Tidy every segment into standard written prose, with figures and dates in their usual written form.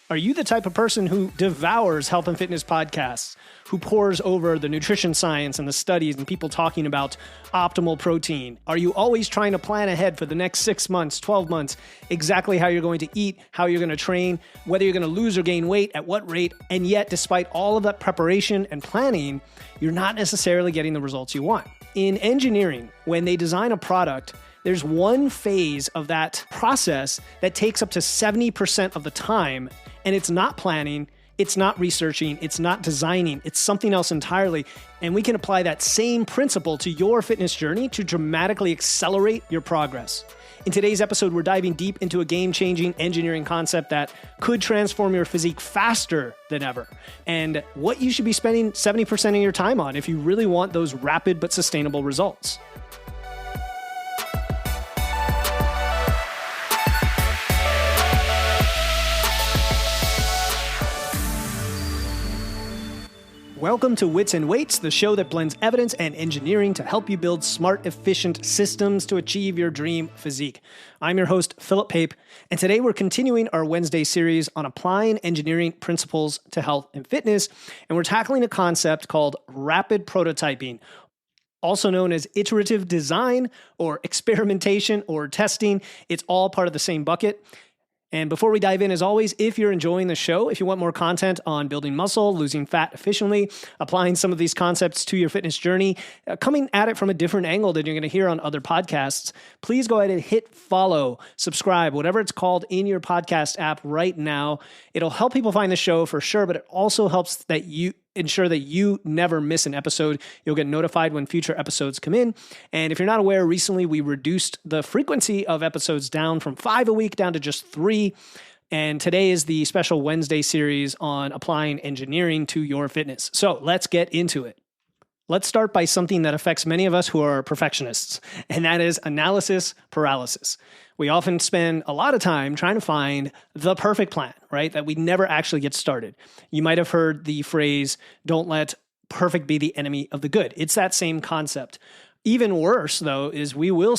Are you the type of person who devours health and fitness podcasts, who pores over the nutrition science and the studies and people talking about optimal protein? Are you always trying to plan ahead for the next 6 months, 12 months, exactly how you're going to eat, how you're going to train, whether you're going to lose or gain weight, at what rate, and yet despite all of that preparation and planning, you're not necessarily getting the results you want? In engineering, when they design a product, there's one phase of that process that takes up to 70% of the time, and it's not planning, it's not researching, it's not designing, it's something else entirely. And we can apply that same principle to your fitness journey to dramatically accelerate your progress. In today's episode, we're diving deep into a game-changing engineering concept that could transform your physique faster than ever, and what you should be spending 70% of your time on if you really want those rapid but sustainable results. Welcome to Wits Weights, the show that blends evidence and engineering to help you build smart, efficient systems to achieve your dream physique. I'm your host, Philip Pape, and today we're continuing our Wednesday series on applying engineering principles to health and fitness, and we're tackling a concept called rapid prototyping, also known as iterative design or experimentation or testing. It's all part of the same bucket. And before we dive in, as always, if you're enjoying the show, if you want more content on building muscle, losing fat efficiently, applying some of these concepts to your fitness journey, coming at it from a different angle than you're going to hear on other podcasts, please go ahead and hit follow, subscribe, whatever it's called in your podcast app right now. It'll help people find the show for sure, but it also helps that you ensure that you never miss an episode. You'll get notified when future episodes come in. And if you're not aware, recently we reduced the frequency of episodes down from 5 a week down to just 3. And today is the special Wednesday series on applying engineering to your fitness. So let's get into it. Let's start by something that affects many of us who are perfectionists, and that is analysis paralysis. We often spend a lot of time trying to find the perfect plan, right? That we never actually get started. You might have heard the phrase, don't let perfect be the enemy of the good. It's that same concept. Even worse, though, is we'll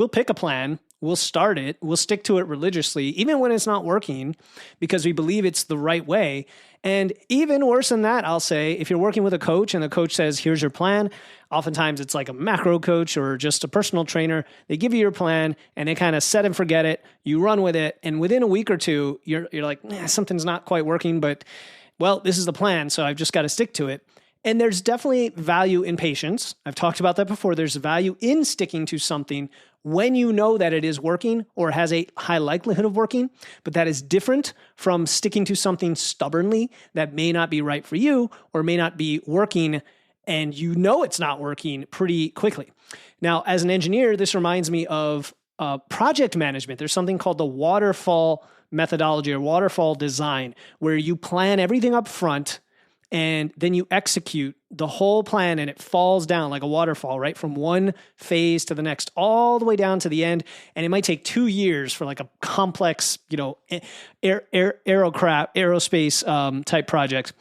pick a plan, we'll start it, we'll stick to it religiously, even when it's not working, because we believe it's the right way. And even worse than that, I'll say, if you're working with a coach and the coach says, here's your plan, oftentimes it's like a macro coach or just a personal trainer. They give you your plan and they kind of set and forget it. You run with it. And within a week or two, you're like, something's not quite working, but well, this is the plan. So I've just got to stick to it. And there's definitely value in patience. I've talked about that before. There's value in sticking to something when you know that it is working or has a high likelihood of working, but that is different from sticking to something stubbornly that may not be right for you or may not be working and you know it's not working pretty quickly. Now, as an engineer, this reminds me of project management. There's something called the waterfall methodology or waterfall design, where you plan everything up front and then you execute the whole plan and it falls down like a waterfall, right? From one phase to the next, all the way down to the end. And it might take 2 years for like a complex, aerospace type project.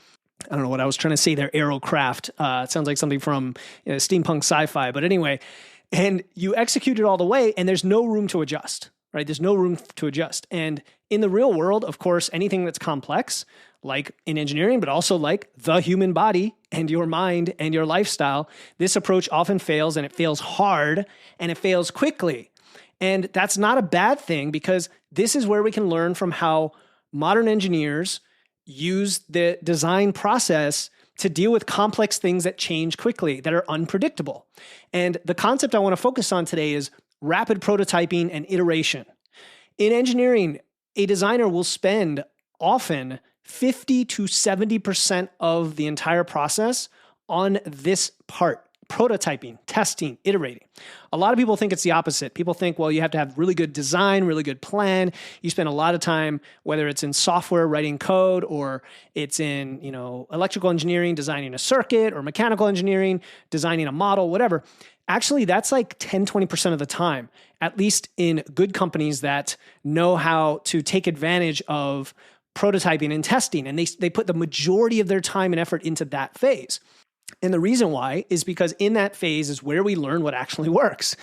I don't know what I was trying to say there, aerocraft. It sounds like something from steampunk sci-fi. But anyway, and you execute it all the way and there's no room to adjust, right? There's no room to adjust. And in the real world, of course, anything that's complex, like in engineering, but also like the human body and your mind and your lifestyle, this approach often fails, and it fails hard and it fails quickly. And that's not a bad thing, because this is where we can learn from how modern engineers use the design process to deal with complex things that change quickly, that are unpredictable. And the concept I want to focus on today is rapid prototyping and iteration. In engineering, a designer will spend often 50 to 70% of the entire process on this part: prototyping, testing, iterating. A lot of people think it's the opposite. People think, well, you have to have really good design, really good plan. You spend a lot of time, whether it's in software, writing code, or it's in, electrical engineering, designing a circuit, or mechanical engineering, designing a model, whatever. Actually, that's like 10, 20% of the time, at least in good companies that know how to take advantage of prototyping and testing. And they put the majority of their time and effort into that phase. And the reason why is because in that phase is where we learn what actually works.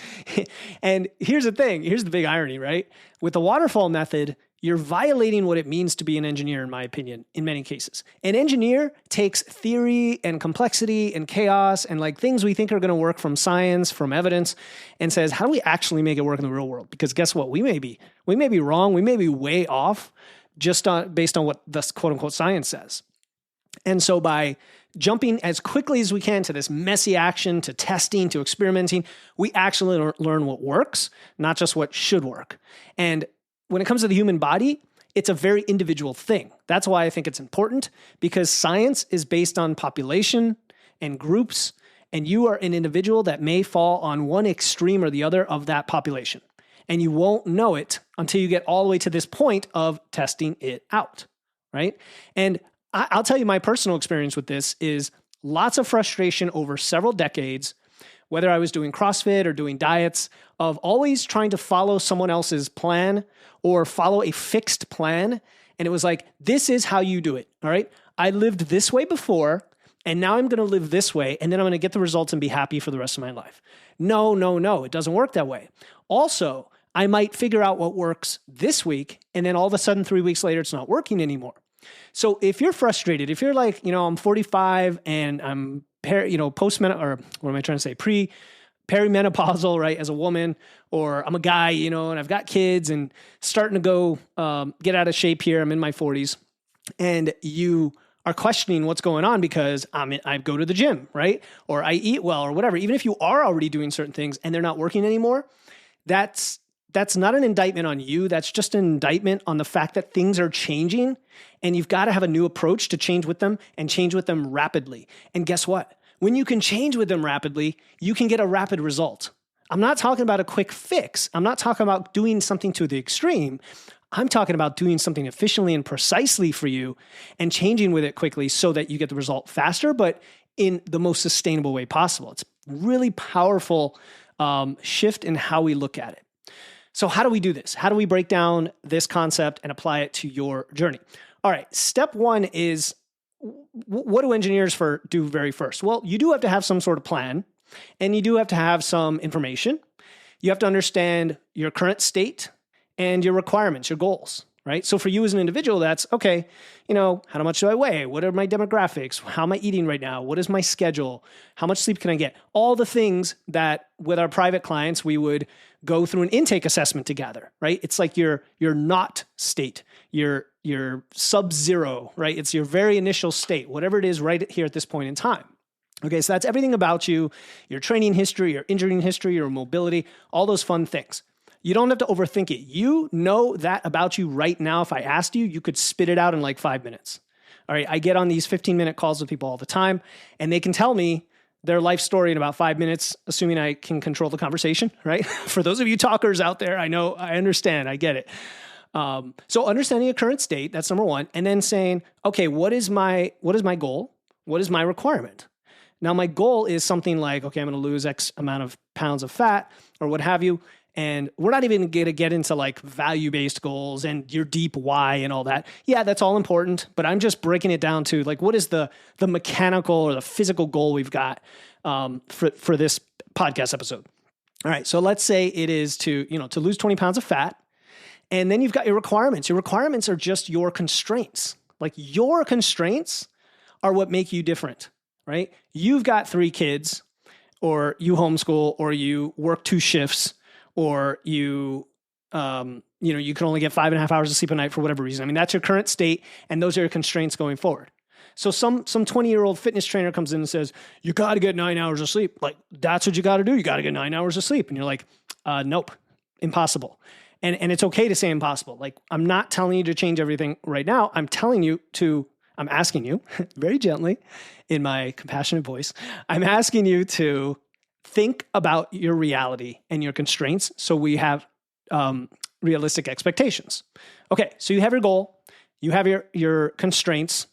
And here's the thing. Here's the big irony, right? With the waterfall method, you're violating what it means to be an engineer, in my opinion, in many cases. An engineer takes theory and complexity and chaos and like things we think are going to work from science, from evidence, and says, how do we actually make it work in the real world? Because guess what? We may be wrong. We may be way off based on what the quote unquote science says. And so by jumping as quickly as we can to this messy action, to testing, to experimenting, we actually learn what works, not just what should work. And when it comes to the human body, it's a very individual thing. That's why I think it's important, because science is based on population and groups, and you are an individual that may fall on one extreme or the other of that population. And you won't know it until you get all the way to this point of testing it out, right? And I'll tell you my personal experience with this is lots of frustration over several decades, whether I was doing CrossFit or doing diets, of always trying to follow someone else's plan or follow a fixed plan. And it was like, this is how you do it, all right? I lived this way before, and now I'm going to live this way, and then I'm going to get the results and be happy for the rest of my life. No, it doesn't work that way. Also, I might figure out what works this week, and then all of a sudden 3 weeks later, it's not working anymore. So if you're frustrated, if you're like, I'm 45 and I'm perimenopausal, right, as a woman, or I'm a guy, and I've got kids and starting to go get out of shape here. I'm in my 40s, and you are questioning what's going on because I go to the gym, right, or I eat well, or whatever. Even if you are already doing certain things and they're not working anymore, that's not an indictment on you. That's just an indictment on the fact that things are changing, and you've got to have a new approach to change with them and change with them rapidly. And guess what? When you can change with them rapidly, you can get a rapid result. I'm not talking about a quick fix. I'm not talking about doing something to the extreme. I'm talking about doing something efficiently and precisely for you and changing with it quickly so that you get the result faster, but in the most sustainable way possible. It's a really powerful shift in how we look at it. So how do we do this? How do we break down this concept and apply it to your journey? All right, step one is, what do engineers do very first? Well, you do have to have some sort of plan, and you do have to have some information. You have to understand your current state and your requirements, your goals, right? So for you as an individual, that's, okay, how much do I weigh? What are my demographics? How am I eating right now? What is my schedule? How much sleep can I get? All the things that with our private clients, we would go through an intake assessment together, right? It's like your not state, your sub-zero, right? It's your very initial state, whatever it is right here at this point in time. Okay, so that's everything about you, your training history, your injury history, your mobility, all those fun things. You don't have to overthink it. You know that about you right now. If I asked you, you could spit it out in like 5 minutes. All right, I get on these 15-minute calls with people all the time, and they can tell me their life story in about 5 minutes, assuming I can control the conversation, right? For those of you talkers out there, I know, I understand, I get it. So understanding your current state, that's number one, and then saying, okay, what is my goal? What is my requirement? Now, my goal is something like, okay, I'm going to lose X amount of pounds of fat or what have you. And we're not even going to get into like value-based goals and your deep why and all that. Yeah, that's all important, but I'm just breaking it down to like, what is the mechanical or the physical goal we've got for this podcast episode? All right, so let's say it is to lose 20 pounds of fat, and then you've got your requirements. Your requirements are just your constraints. Like your constraints are what make you different, right? You've got 3 kids, or you homeschool, or you work 2 shifts, or you can only get 5.5 hours of sleep a night for whatever reason. I mean, that's your current state, and those are your constraints going forward. So some 20-year-old fitness trainer comes in and says, you got to get 9 hours of sleep. Like, that's what you got to do. You got to get 9 hours of sleep. And you're like, nope, impossible. And it's okay to say impossible. Like, I'm not telling you to change everything right now. I'm asking you very gently in my compassionate voice, I'm asking you to think about your reality and your constraints so we have realistic expectations. Okay, so you have your goal, you have your constraints,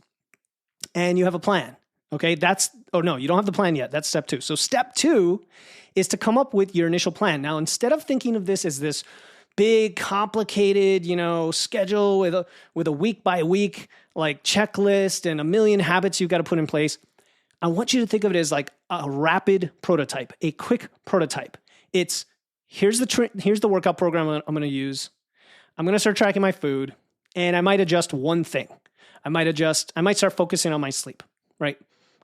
and you have a plan. Okay, you don't have the plan yet. That's step 2. So step 2 is to come up with your initial plan. Now, instead of thinking of this as this big, complicated, schedule with a week by week like checklist and a million habits you've got to put in place, I want you to think of it as like a rapid prototype, a quick prototype. It's here's the workout program I'm going to use. I'm going to start tracking my food, and I might adjust one thing. I might start focusing on my sleep, right?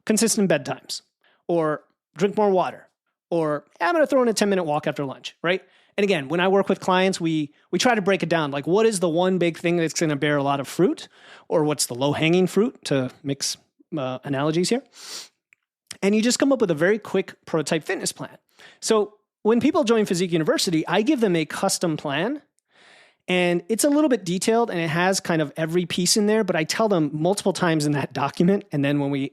Consistent bedtimes, or drink more water, or I'm going to throw in a 10-minute walk after lunch, right? And again, when I work with clients, we try to break it down. Like, what is the one big thing that's going to bear a lot of fruit, or what's the low-hanging fruit, to mix analogies here. And you just come up with a very quick prototype fitness plan. So when people join Physique University, I give them a custom plan, and it's a little bit detailed, and it has kind of every piece in there. But I tell them multiple times in that document, and then when we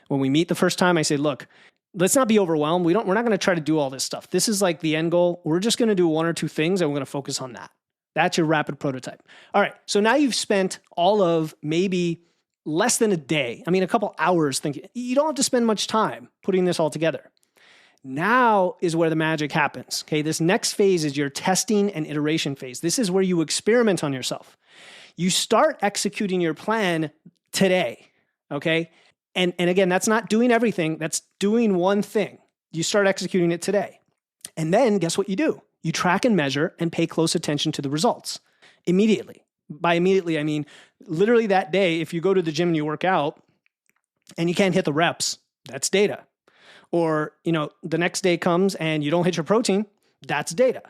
meet the first time, I say, look, let's not be overwhelmed. We're not going to try to do all this stuff. This is like the end goal. We're just going to do one or two things, and we're going to focus on that. That's your rapid prototype. All right. So now you've spent all of maybe less than a day. I mean, a couple hours thinking. You don't have to spend much time putting this all together. Now is where the magic happens. Okay. This next phase is your testing and iteration phase. This is where you experiment on yourself. You start executing your plan today. Okay. And again, that's not doing everything. That's doing one thing. You start executing it today. And then guess what you do? You track and measure and pay close attention to the results immediately. By immediately, I mean literally that day. If you go to the gym and you work out and you can't hit the reps, that's data. Or, the next day comes and you don't hit your protein, that's data.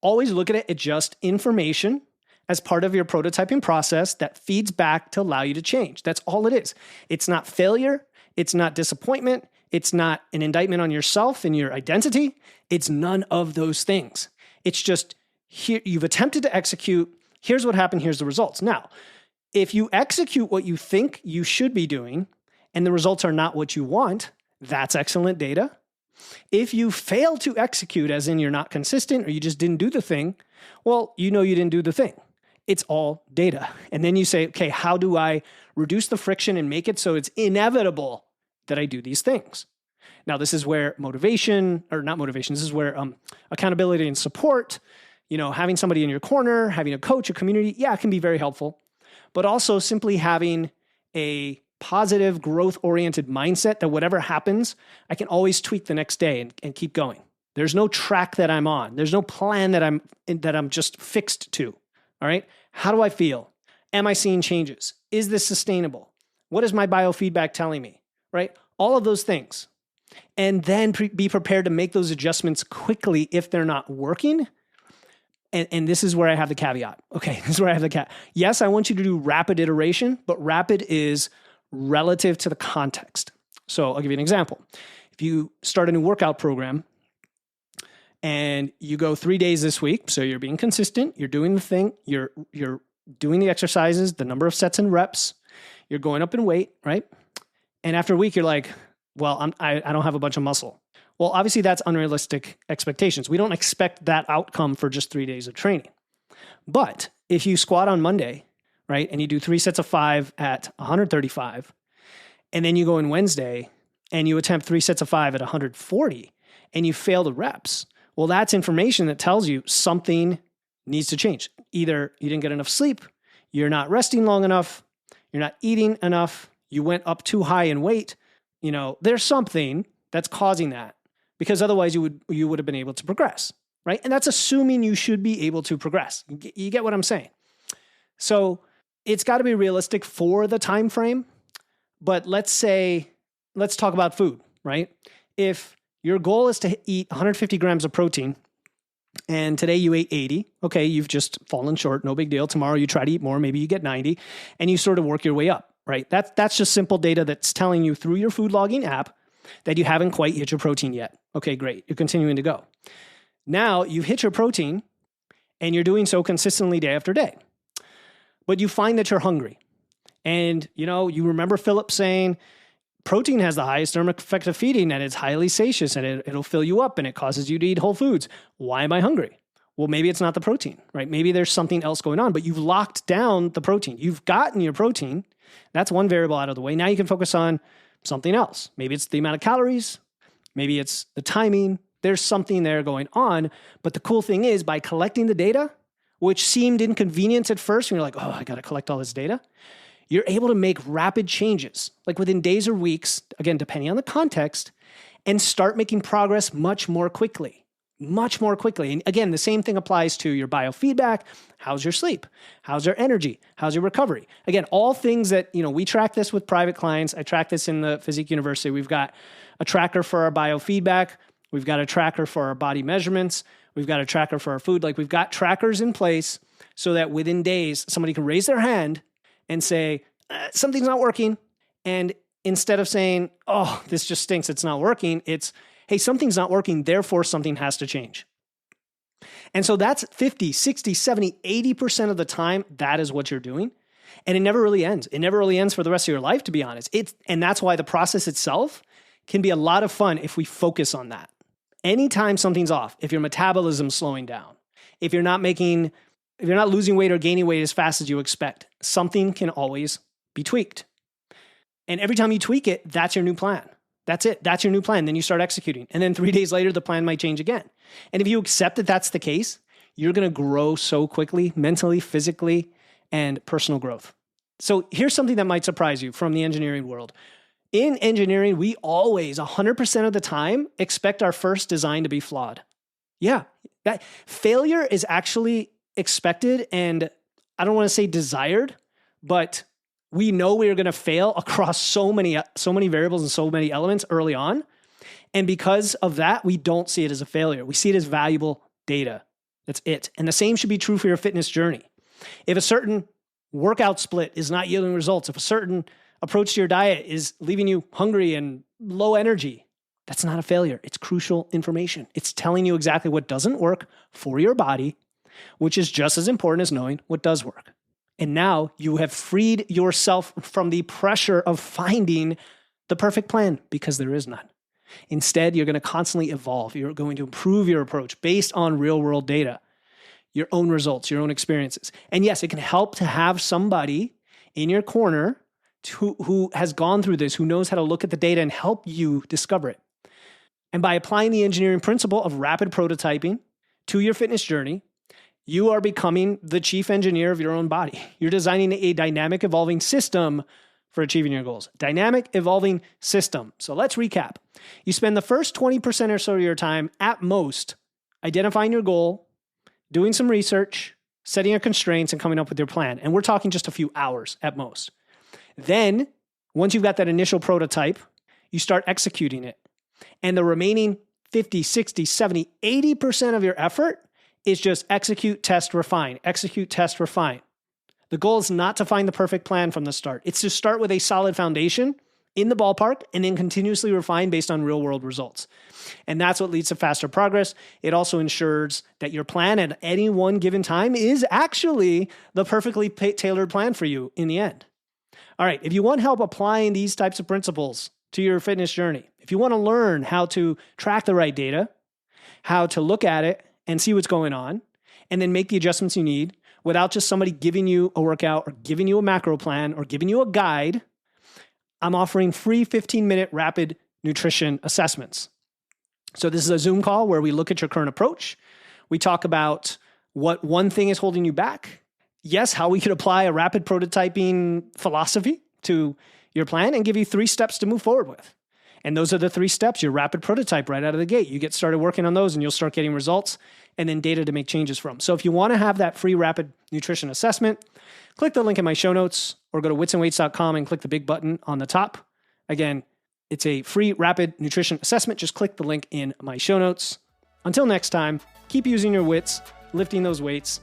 Always look at it as just information as part of your prototyping process that feeds back to allow you to change. That's all it is. It's not failure. It's not disappointment. It's not an indictment on yourself and your identity. It's none of those things. It's just, here, you've attempted to execute. Here's what happened. Here's the results. Now, if you execute what you think you should be doing and the results are not what you want, that's excellent data. If you fail to execute, as in you're not consistent or you just didn't do the thing, well, you didn't do the thing. It's all data. And then you say, okay, how do I reduce the friction and make it so it's inevitable that I do these things? Now, this is where this is where accountability and support, having somebody in your corner, having a coach, a community, it can be very helpful. But also simply having a positive, growth-oriented mindset that whatever happens, I can always tweak the next day and keep going. There's no track that I'm on. There's no plan that I'm just fixed to. All right. How do I feel? Am I seeing changes? Is this sustainable? What is my biofeedback telling me? Right? All of those things. And then be prepared to make those adjustments quickly if they're not working. And this is where I have the caveat. Okay. This is where I have the caveat. Yes, I want you to do rapid iteration, but rapid is relative to the context. So I'll give you an example. If you start a new workout program and you go 3 days this week, so you're being consistent, you're doing the thing, you're doing the exercises, the number of sets and reps, you're going up in weight, right? And after a week, you're like, well, I don't have a bunch of muscle. Well, obviously that's unrealistic expectations. We don't expect that outcome for just 3 days of training. But if you squat on Monday, right, and you do 3 sets of 5 at 135, and then you go in Wednesday and you attempt 3 sets of 5 at 140, and you fail the reps, well, that's information that tells you something needs to change. Either you didn't get enough sleep, you're not resting long enough, you're not eating enough, you went up too high in weight. There's something that's causing that, because otherwise you would have been able to progress, right? And that's assuming you should be able to progress. You get what I'm saying? So it's got to be realistic for the time frame. But let's talk about food, right? If your goal is to eat 150 grams of protein and today you ate 80, okay, you've just fallen short, no big deal. Tomorrow you try to eat more, maybe you get 90, and you sort of work your way up, right? That's just simple data that's telling you through your food logging app that you haven't quite hit your protein yet. Okay, great. You're continuing to go. Now you've hit your protein and you're doing so consistently day after day. But you find that you're hungry. And, you remember Philip saying protein has the highest thermic effect of feeding and it's highly satious and it'll fill you up and it causes you to eat whole foods. Why am I hungry? Well, maybe it's not the protein, right? Maybe there's something else going on, but you've locked down the protein. You've gotten your protein. That's one variable out of the way. Now you can focus on something else. Maybe it's the amount of calories. Maybe it's the timing. There's something there going on. But the cool thing is, by collecting the data, which seemed inconvenient at first, when you're like, oh, I got to collect all this data, you're able to make rapid changes, like within days or weeks, again, depending on the context, and start making progress much more quickly. much more quickly. And again, the same thing applies to your biofeedback. How's your sleep? How's your energy? How's your recovery? Again, all things that, we track this with private clients. I track this in the Physique University. We've got a tracker for our biofeedback. We've got a tracker for our body measurements. We've got a tracker for our food. Like, we've got trackers in place so that within days, somebody can raise their hand and say, something's not working. And instead of saying, oh, this just stinks, it's not working, it's, hey, something's not working, therefore something has to change. And so that's 50, 60, 70, 80% of the time, that is what you're doing. And it never really ends. It never really ends for the rest of your life, to be honest. And that's why the process itself can be a lot of fun if we focus on that. Anytime something's off, if your metabolism's slowing down, if you're not losing weight or gaining weight as fast as you expect, something can always be tweaked. And every time you tweak it, that's your new plan. That's it. That's your new plan. Then you start executing. And then 3 days later, the plan might change again. And if you accept that that's the case, you're going to grow so quickly, mentally, physically, and personal growth. So here's something that might surprise you from the engineering world. In engineering, we always, 100% of the time, expect our first design to be flawed. Yeah, that failure is actually expected, and I don't want to say desired, but we know we are going to fail across so many variables and so many elements early on. And because of that, we don't see it as a failure. We see it as valuable data. That's it. And the same should be true for your fitness journey. If a certain workout split is not yielding results, if a certain approach to your diet is leaving you hungry and low energy, that's not a failure. It's crucial information. It's telling you exactly what doesn't work for your body, which is just as important as knowing what does work. And now you have freed yourself from the pressure of finding the perfect plan, because there is none. Instead, you're going to constantly evolve. You're going to improve your approach based on real world data, your own results, your own experiences. And yes, it can help to have somebody in your corner who has gone through this, who knows how to look at the data and help you discover it. And by applying the engineering principle of rapid prototyping to your fitness journey, you are becoming the chief engineer of your own body. You're designing a dynamic, evolving system for achieving your goals. Dynamic, evolving system. So let's recap. You spend the first 20% or so of your time at most identifying your goal, doing some research, setting your constraints, and coming up with your plan. And we're talking just a few hours at most. Then, once you've got that initial prototype, you start executing it. And the remaining 50, 60, 70, 80% of your effort is just execute, test, refine. Execute, test, refine. The goal is not to find the perfect plan from the start. It's to start with a solid foundation in the ballpark and then continuously refine based on real world results. And that's what leads to faster progress. It also ensures that your plan at any one given time is actually the perfectly tailored plan for you in the end. All right, if you want help applying these types of principles to your fitness journey, if you want to learn how to track the right data, how to look at it and see what's going on, and then make the adjustments you need without just somebody giving you a workout or giving you a macro plan or giving you a guide, I'm offering free 15-minute rapid nutrition assessments. So this is a Zoom call where we look at your current approach. We talk about what one thing is holding you back. Yes, how we could apply a rapid prototyping philosophy to your plan and give you 3 steps to move forward with. And those are the 3 steps, your rapid prototype right out of the gate. You get started working on those and you'll start getting results and then data to make changes from. So if you want to have that free rapid nutrition assessment, click the link in my show notes or go to witsandweights.com and click the big button on the top. Again, it's a free rapid nutrition assessment. Just click the link in my show notes. Until next time, keep using your wits, lifting those weights.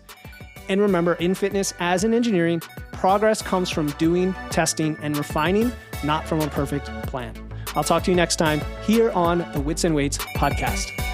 And remember, in fitness as in engineering, progress comes from doing, testing, and refining, not from a perfect plan. I'll talk to you next time here on the Wits and Weights podcast.